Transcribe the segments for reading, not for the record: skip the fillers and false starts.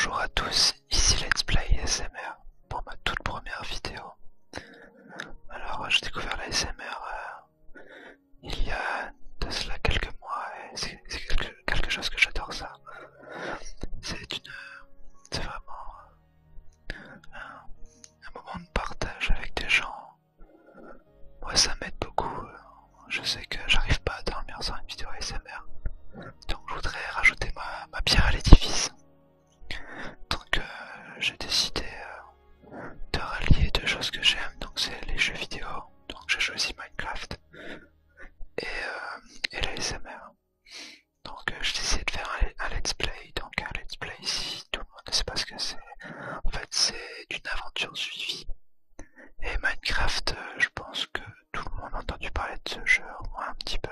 Bonjour à tous, ici Let's Play ASMR pour ma toute première vidéo. Alors j'ai découvert la ASMR il y a de cela quelques mois et c'est quelque chose que j'adore ça. C'est vraiment un moment de partage avec des gens. Moi ça m'aide beaucoup. Je sais que j'arrive pas à dormir sans une vidéo ASMR. Donc je voudrais rajouter ma pierre à l'édifice. Donc j'ai décidé de rallier deux choses que j'aime, donc c'est les jeux vidéo, donc j'ai choisi Minecraft et la SMR. Donc j'ai décidé de faire un let's play, donc un let's play si tout le monde ne sait pas ce que c'est. En fait c'est une aventure suivie. Et Minecraft, je pense que tout le monde a entendu parler de ce jeu, au moins un petit peu.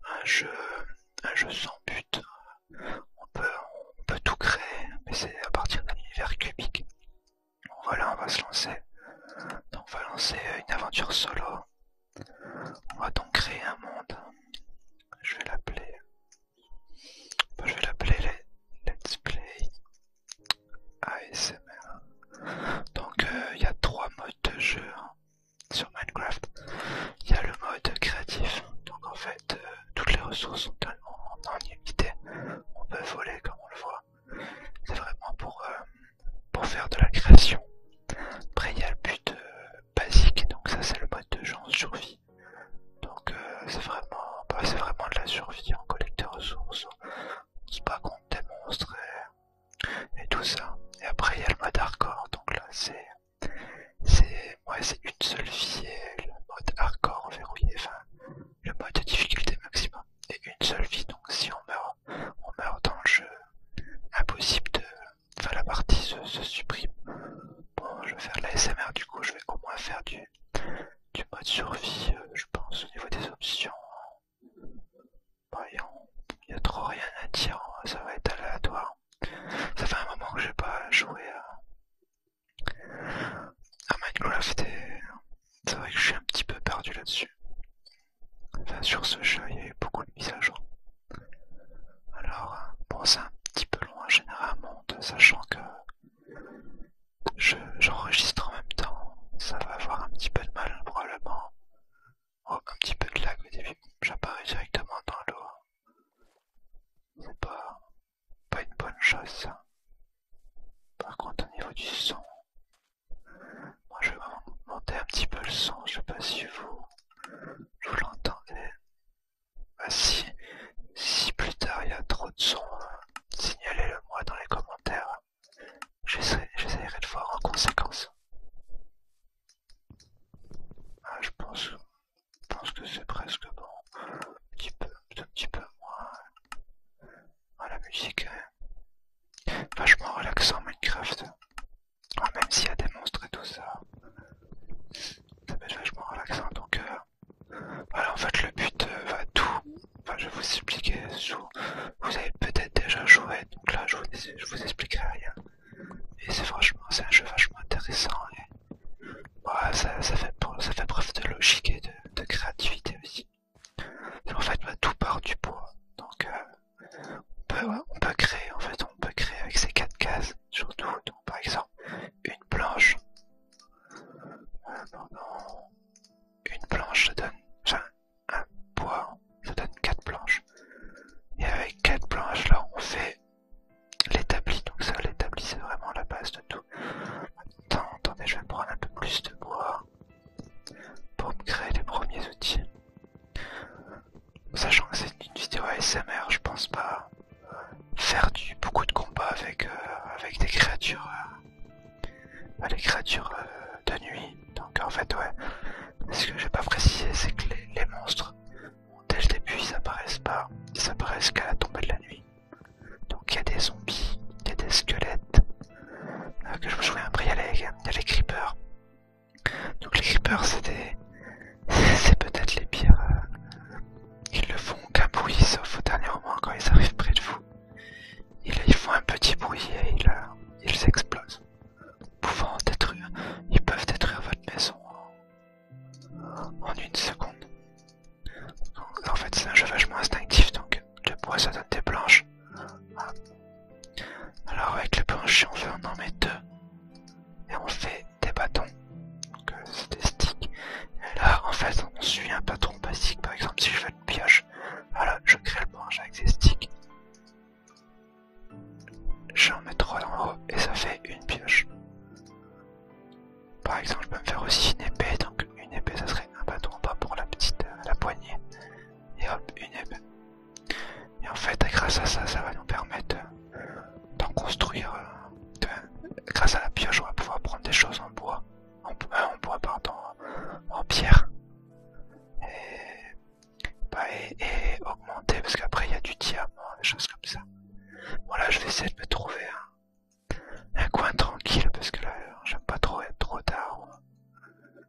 Un jeu sans but. On peut tout créer, mais c'est à partir d'un univers cubique. Donc voilà, on va se lancer. Donc on va lancer une aventure solo. On va donc créer un monde. Je vais l'appeler. Je vais l'appeler Let's Play ASMR. Donc il y a trois modes de jeu sur Minecraft. Il y a le mode créatif. Donc en fait toutes les ressources sont tellement non limitées. On peut voler comme on le voit. C'est vraiment pour faire de la création. Après il y a le but basique, donc ça c'est le mode de jeu en survie. Donc c'est vraiment de la survie, on collecte des ressources, on se bat contre des monstres et tout ça. Et après il y a le mode hardcore, donc là c'est une seule vie et le mode hardcore verrouillé, enfin le mode de difficulté maximum. Et une seule vie, donc si on meurt dans le jeu, impossible de... Enfin la partie se supprime. Bon, je vais faire de la SMR du coup, je vais au moins faire du mode survie, je pense, au niveau des options. Bon, il y a trop rien à dire, ça va être aléatoire. Ça fait un moment que j'ai pas joué à Minecraft et c'est vrai que je suis un petit peu perdu là-dessus. Enfin, sur ce jeu, il y a eu beaucoup de mises à jour. Alors, bon, c'est un petit peu long à générer un monde, sachant que j'enregistre en même temps. Ça va avoir un petit peu de mal, probablement. Oh, un petit peu de lag au début. J'apparais directement dans l'eau. C'est pas une bonne chose, ça. Par contre, au niveau du son, moi je vais vraiment monter un petit peu le son. Je sais pas si vous l'entendez. Bah, si plus tard il y a trop de son, signalez-le moi dans les commentaires. J'essaierai de voir en conséquence. Ah, je pense que c'est presque bon. Un petit peu moins. Ah, la musique est vachement relaxant Minecraft. Ah, même s'il y a des monstres et tout ça, ça va être vachement relaxant. Donc voilà, en fait le but va tout. Enfin, je vais vous expliquer vous avez peut-être déjà joué, donc là je vous expliquerai rien. Et c'est un jeu vachement intéressant. Et, voilà, ça fait preuve de logique et de créativité aussi. Et en fait, tout part du bois. Donc on peut créer, en fait, on peut créer avec ces quatre cases, surtout. Donc par exemple, une planche. Une planche, ça donne, enfin, un bois, ça donne quatre planches. Et avec quatre planches, là, on fait l'établi. Donc ça, l'établi, c'est vraiment la base de tout. Attendez, je vais prendre un peu plus de bois pour me créer les premiers outils. Sachant que c'est une vidéo ASMR, je pense pas faire beaucoup de combats avec des créatures, les créatures de nuit. Donc en fait, ouais, ce que j'ai pas précisé, c'est que les monstres, dès le début, ils apparaissent pas, ils apparaissent qu'à la tombée de la nuit. Donc il y a des zombies, il y a des squelettes, que je me souviens. Après il y a les creepers. Donc les creepers, c'est peut-être les pires. Ils ne font qu'un bruit, sauf au dernier moment quand ils arrivent près de vous. Ils font un petit bruit et ils explosent. Ils peuvent détruire votre maison en une seconde. Donc, en fait, c'est un jeu vachement instinctif, donc le bois ça donne des planches. Alors avec le plancher, on en met deux. Et on fait des bâtons. Donc c'est des sticks. Et là, en fait, on suit un patron basique. Par exemple, si je veux une pioche, voilà, je crée le planche avec des sticks. J'en mets 3 en haut et ça fait une pioche. Par exemple, je peux me faire aussi une épée. Donc une épée, ça serait un bâton en bas pour la petite, la poignée. Et hop, une épée. Et en fait, grâce à ça, ça va nous permettre d'en construire. Grâce à la pioche, on va pouvoir prendre des choses en bois. En bois, pardon, en pierre. Et augmenter, parce qu'après il y a du diamant, des choses comme ça. Voilà, je vais essayer de me trouver un coin tranquille, parce que là, j'aime pas trop être trop tard.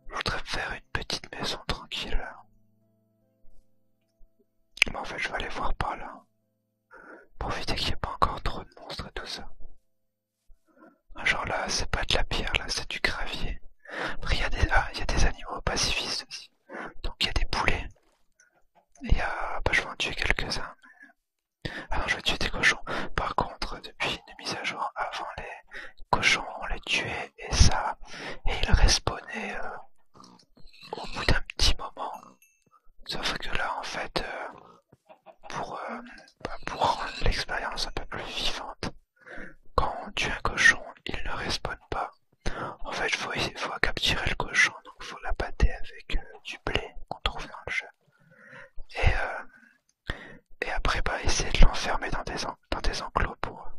Je voudrais me faire une petite maison tranquille. Mais en fait, je vais aller voir par là. Profiter qu'il n'y ait pas encore trop de monstres et tout ça. Genre là, c'est pas de la pierre, là, c'est du gravier. Après, il y a des animaux pacifistes aussi. Donc il y a des poulets. Et il y a... Bah, je vais en tuer quelques-uns. Ah non, je vais tuer des cochons. Par contre, depuis une mise à jour, avant les cochons, on les tuait et ça... Et ils respawnaient au bout d'un petit moment. Sauf que là, en fait, pour rendre l'expérience un peu plus vivante, quand on tue un cochon, il ne respawn pas. En fait, il faut capturer le cochon, donc il faut l'appâter avec du blé qu'on trouve dans le jeu. Et après, bah, essayer de l'enfermer dans des enclos pour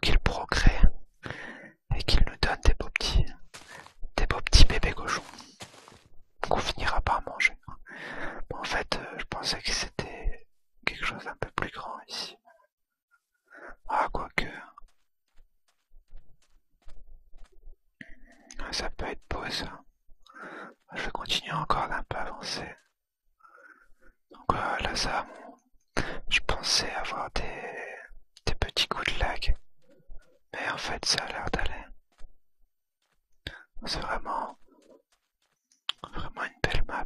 qu'il procrée et qu'il nous donne des beaux petits bébés cochons qu'on finira par manger. Bon, en fait, je pensais que c'était quelque chose d'un peu plus grand ici. Ah, quoique. Ça peut être beau ça. Je vais continuer encore d'un peu avancer. Donc là, ça, je pensais avoir des petits coups de lag. Mais en fait, ça a l'air d'aller. C'est vraiment une belle map.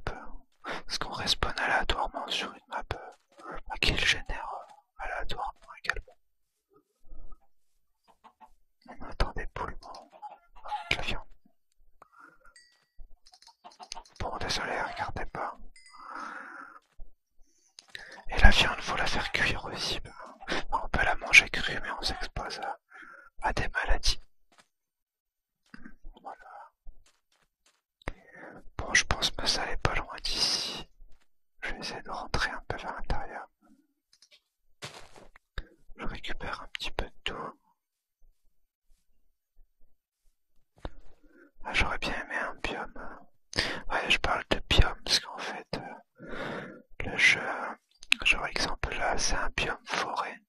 Parce qu'on respawn aléatoirement sur une map qui le génère aléatoirement également. On attend des poules de la viande. Bon, désolé, regardez pas. Et la viande, faut la faire cuire aussi. On peut la manger crue, mais on s'expose à des maladies. Voilà. Bon, je pense que ça n'est pas loin d'ici. Je vais essayer de rentrer un peu vers l'intérieur. Je récupère un petit peu de tout. Ah, j'aurais bien aimé un biome. Ouais, je parle de biome parce qu'en fait, le jeu, genre exemple là, c'est un biome forêt.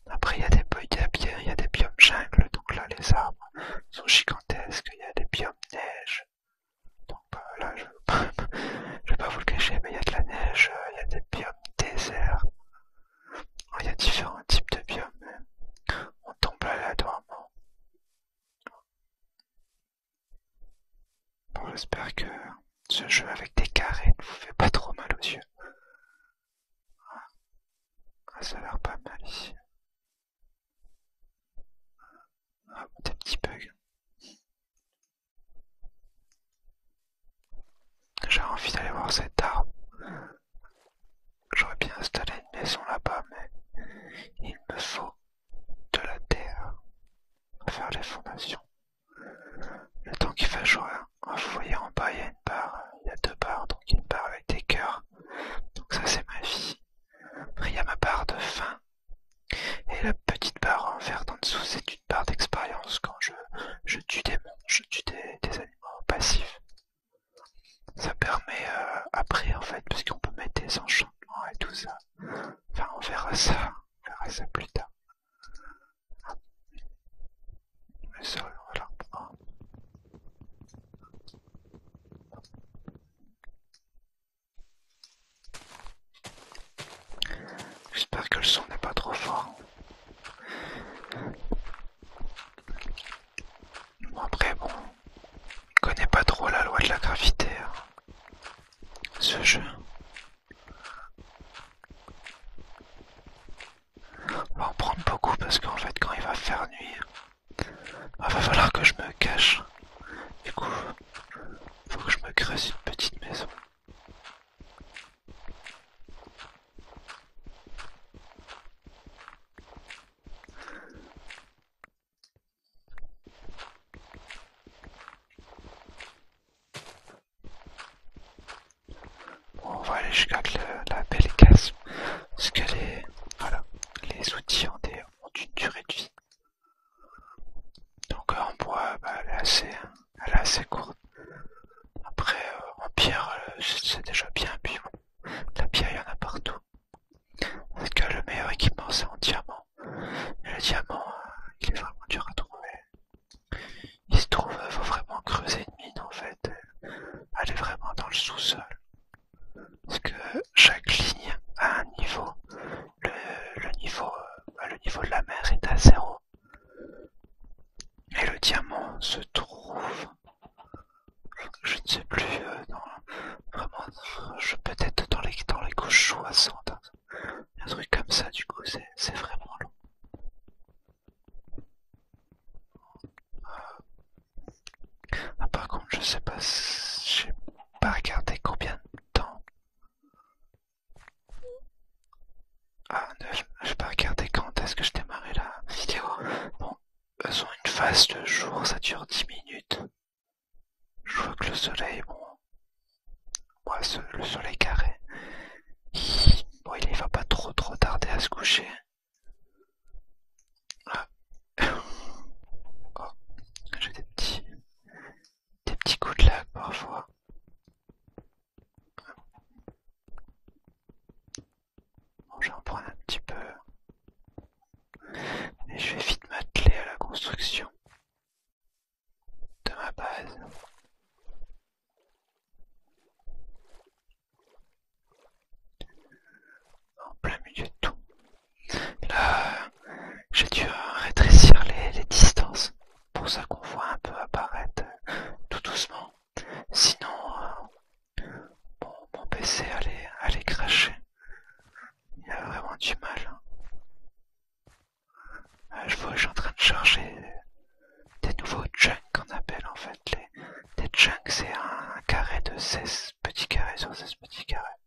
Après, il y a des biomes jungle, donc là, les arbres sont gigantesques. Il y a des biomes neige. Donc là, je vais pas vous le cacher, mais il y a de la neige, il y a des biomes désert. Il y a différents types de biomes. On tombe aléatoirement. Bon, j'espère que ce jeu avec des carrés ne vous fait pas trop mal aux yeux. Ah, ça a l'air pas mal ici. Ah, des petits bugs. J'ai envie d'aller voir cet arbre. J'aurais bien installé une maison là-bas, mais il me faut de la terre pour faire les fondations. Le temps qu'il fait jour, vous voyez en bas, il y a une barre, il y a deux barres, donc une barre avec des cœurs. Donc ça, c'est ma vie. Après, il y a ma barre de faim. Et la petite barre en vert en dessous, c'est une barre d'expérience quand je tue des monstres, je tue des animaux passifs. Ça permet après, en fait, parce qu'on peut mettre des enchantements et tout ça. Enfin, on verra ça plus tard. Mais ça, voilà. J'espère que le son n'est pas trop fort. Bon, après, bon, je connais pas trop la loi de la gravité, hein, ce jeu. jusqu'à que la pelle casse. Parce que voilà, les outils ont une durée de vie. Donc en bois, bah, elle est assez courte. Après, en pierre, c'est déjà bien. Puis bon, la pierre, il y en a partout. Parce que le meilleur équipement, c'est en diamant. Et le diamant, il est vraiment dur à trouver. Il se trouve, faut vraiment creuser une mine en fait. Elle est vraiment dans le sous-sol. Parce que chaque ligne a un niveau. Le niveau de la mer est à zéro. Et le diamant se trouve, je ne sais plus, vraiment, peut-être dans les couches 60. Un truc comme ça, du coup, c'est vraiment long. Ah, par contre, je sais pas, j'ai pas regardé combien de temps. Ah, j'ai pas regardé quand est-ce que je démarrais la vidéo. Bon, elles ont une phase de jour, ça dure 10 minutes. Je vois que le soleil, bon, moi, le soleil carré, bon, il va pas trop tarder à se coucher. Ah. Oh, j'ai des petits coups de lag parfois. Bon, je vais en prendre un petit peu. Et je vais vite m'atteler à la construction de ma base. En plein milieu de tout. Là, j'ai dû rétrécir les distances. Pour ça qu'on voit un peu apparaître tout doucement. Sinon, mon PC allait cracher. Il a vraiment du mal. Je vois que je suis en train de charger des nouveaux chunks qu'on appelle en fait. Des chunks, c'est un carré de 16 petits carrés sur 16 petits carrés.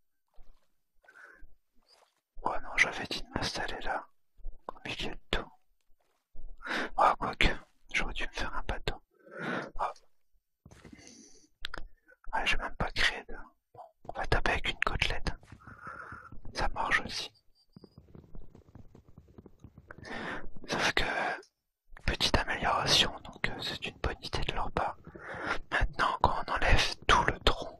Oh non, j'avais dit de m'installer là, au milieu de tout. Oh, quoique, j'aurais dû me faire un bateau. Oh. Ouais, j'ai même pas créé de... Bon, on va taper avec une côtelette. Ça marche aussi. Sauf que, petite amélioration, donc c'est une bonne idée de leur part. Maintenant, quand on enlève tout le tronc,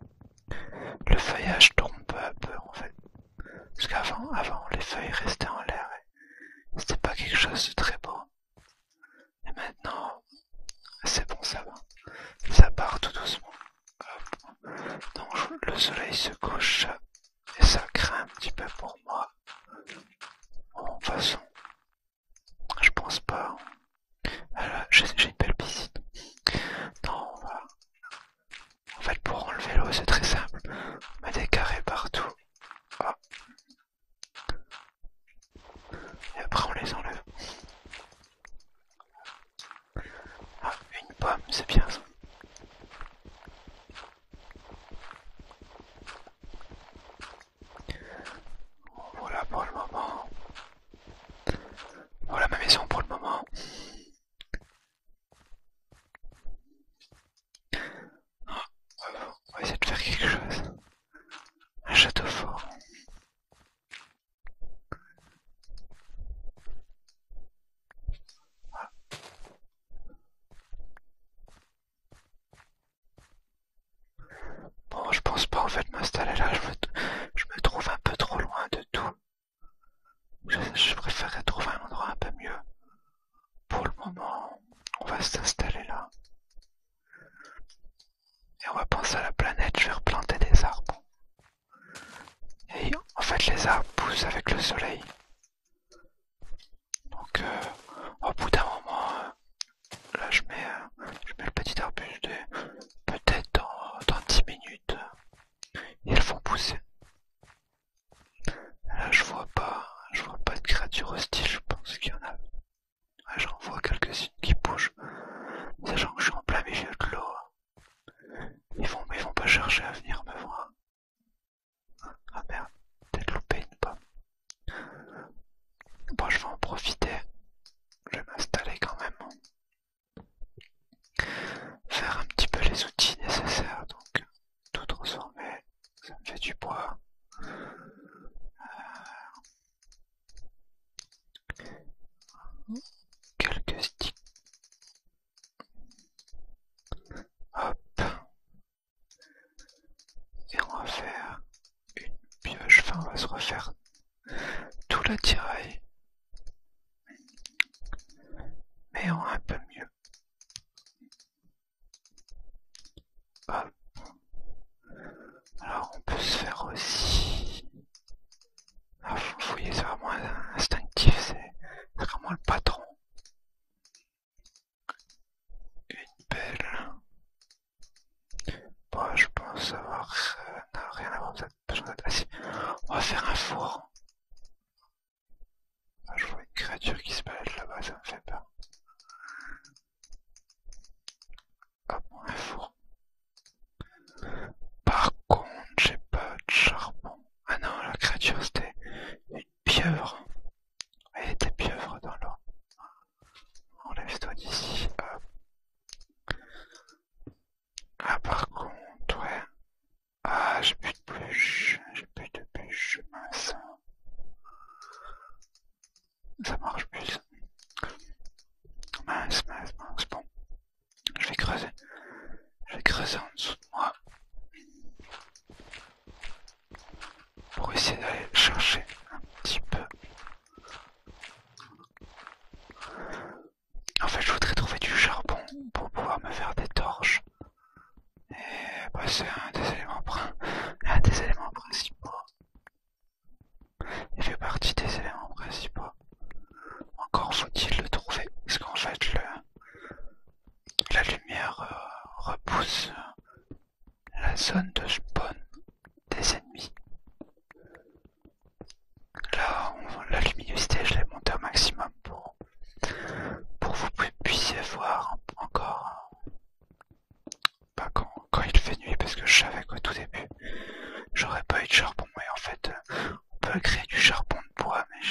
le feuillage tombe peu à peu en fait. Parce avant les feuilles restaient en l'air et c'était pas quelque chose de très beau. Et maintenant, c'est bon, ça va. Ça part tout doucement. Donc le soleil se couche et ça craint un petit peu pour moi. Bon, de toute façon, je pense pas. J'ai une belle piscine. Non, en fait, pour enlever l'eau, c'est très simple. On met des carrés partout. Ah. Et après, on les enlève. Ah, une pomme, c'est bien ça. Bon, voilà pour le moment. Voilà ma maison pour le moment. Ah, on va essayer de faire quelque chose. Un château fort. Ah. Bon, je pense pas en fait m'installer là. Je me trouve un peu trop loin de tout. Je préférerais trouver un endroit un peu mieux. Pour le moment, on va s'installer là. Et on va penser à la planète, je vais replanter des arbres. Et en fait, les arbres poussent avec le soleil. Donc, au bout d'un moment, là, je mets le petit arbuste et peut-être dans 10 minutes, ils vont pousser. Là, je vois pas de créatures hostiles, je pense qu'il y en a. Ouais, j'en vois quelques-unes qui bougent. Sachant que je suis en plein milieu de l'eau. Ils vont pas chercher à venir me voir. Ah merde, peut-être loupé une pomme. Bon, je vais en profiter quelques sticks. Hop. Et on va faire une pioche, enfin on va se refaire tout l'attirail. Mais en un peu mieux. Hop. Alors on peut se faire aussi... Ah, faut fouiller, c'est vraiment instinctif, c'est vraiment le patron. Une pelle. Bon, je pense avoir rien à voir, peut-être besoin d'être assis. On va faire un four. Ah, je vois une créature qui se balade là-bas, ça me fait peur. Hop, un four. Par contre, j'ai pas de charbon. Ah non, la créature c'était une pieuvre. Elle était pieuvre dans l'eau. Enlève-toi d'ici. Hop. Ah, par contre, ouais. Ah, j'ai plus de bûches. J'ai plus de bûches. Mince. Ça marche plus. Mince, mince, mince. Bon. Je vais creuser. Je vais creuser en dessous de moi. Pour essayer d'aller chercher un petit peu. En fait, je voudrais trouver du charbon pour pouvoir me faire des torches. Et bah, c'est un des éléments principaux. Il fait partie des éléments principaux. Encore faut-il le trouver. Parce qu'en fait, la lumière repousse la zone de spawn des ennemis. Là, la luminosité, je l'ai montée au maximum pour que vous puissiez voir encore pas quand il fait nuit, parce que je savais qu'au tout début j'aurais pas eu de charbon. Et en fait, on peut créer du charbon de bois, mais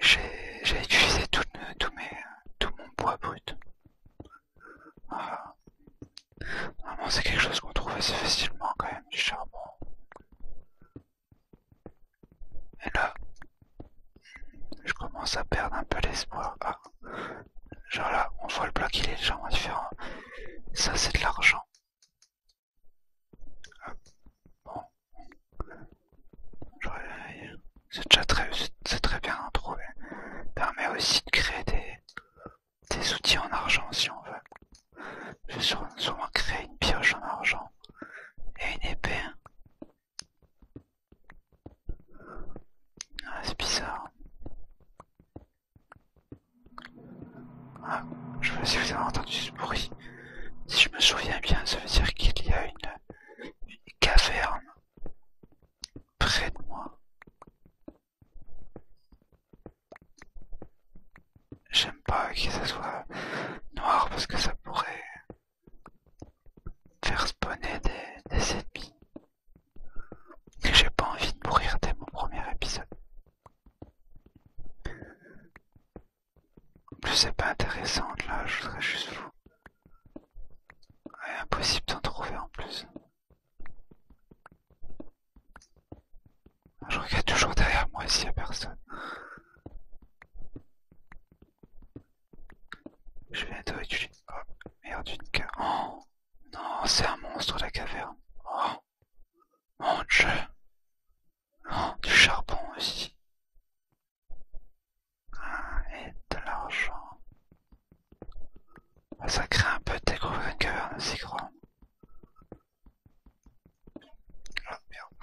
j'ai utilisé tout mon bois brut. Voilà. Vraiment, c'est quelque chose qu'on trouve assez facilement quand même, du charbon. Et là, je commence à perdre un peu l'espoir. Ah, genre là, on voit le bloc, il est légèrement différent. Ça, c'est de l'argent. Bon, c'est très bien d'en trouver. Permet aussi de créer des outils en argent si on veut. Je vais sûrement créer une pioche en argent et une épée. Ah, c'est bizarre. Ah, je sais pas si vous avez entendu ce bruit. Si je me souviens bien, ça veut dire qu'il y a une caverne près de moi. J'aime pas que ça soit noir parce que ça pourrait faire spawner des ennemis. Et j'ai pas envie de mourir dès mon premier épisode. En plus, c'est pas intéressant là, je serais juste fou. Ouais, impossible d'en trouver en plus. Je regarde toujours derrière moi s'il y a personne. Je vais bientôt utiliser. Oh, merde, une cave. Oh, non, c'est un monstre la caverne. Oh, mon dieu. Oh, du charbon aussi. Ah, et de l'argent. Ça crée un peu de découvrir une caverne aussi grande. Oh merde.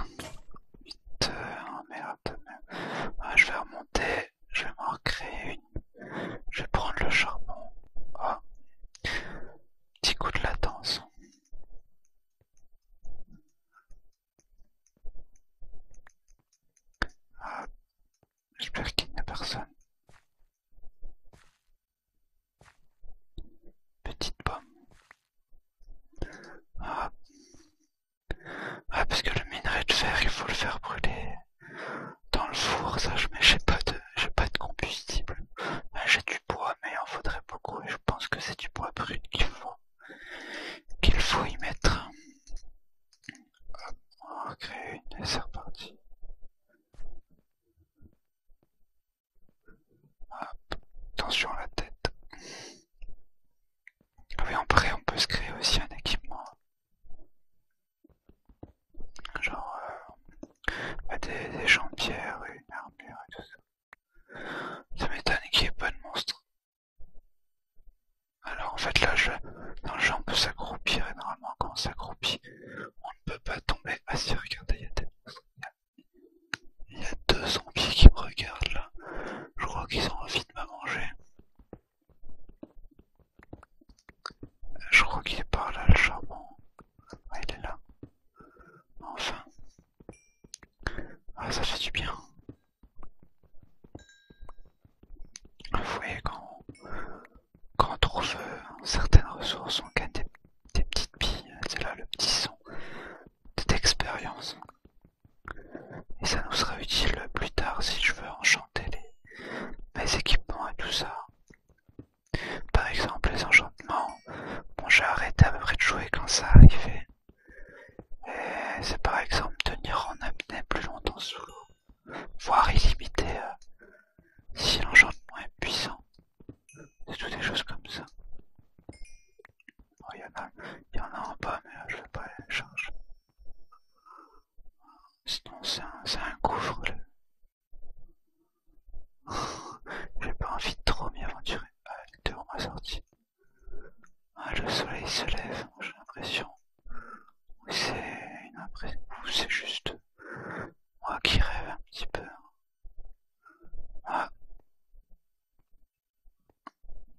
8 heures, merde. Ah, je vais remonter. Je vais m'en recréer une. Je vais prendre le charbon. Oh. Petit coup de latence. regarde là. Je crois qu'ils ont envie de me manger. Je crois qu'il est par là le charbon. Ouais, il est là. Enfin. Ah, ça fait du bien. Vous voyez, quand on trouve certaines ressources, on gagne des petites billes. C'est là le petit son d'expérience. Et ça nous sera utile plus tard si je veux enchanter mes équipements et tout ça. Par exemple, les enchantements. Bon, j'ai arrêté à peu près de jouer quand ça arrivait. Et c'est par exemple tenir en apnée plus longtemps sous l'eau. Voire illimité si l'enchantement est puissant. C'est tout des choses comme ça. Oh, il y en a en bas, mais je vais pas les charger. Sinon, c'est un gouffre. J'ai pas envie de trop m'y aventurer. Ah, elle est devant ma sortie. Ah, le soleil se lève, j'ai l'impression. Ou c'est une impression. Ou c'est juste moi qui rêve un petit peu. Ah,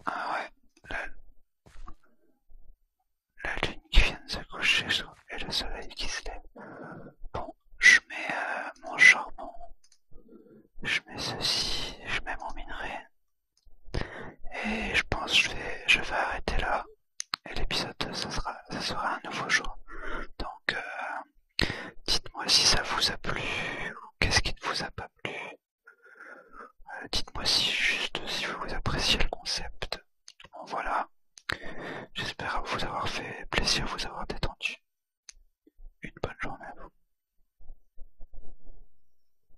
ah ouais, la lune qui vient de se coucher et le soleil qui se lève. Bon, je mets mon charbon, je mets ceci, je mets mon minerai. Et je pense que je vais arrêter là. Et l'épisode, ça sera un nouveau jour. Donc, dites-moi si ça vous a plu ou qu'est-ce qui ne vous a pas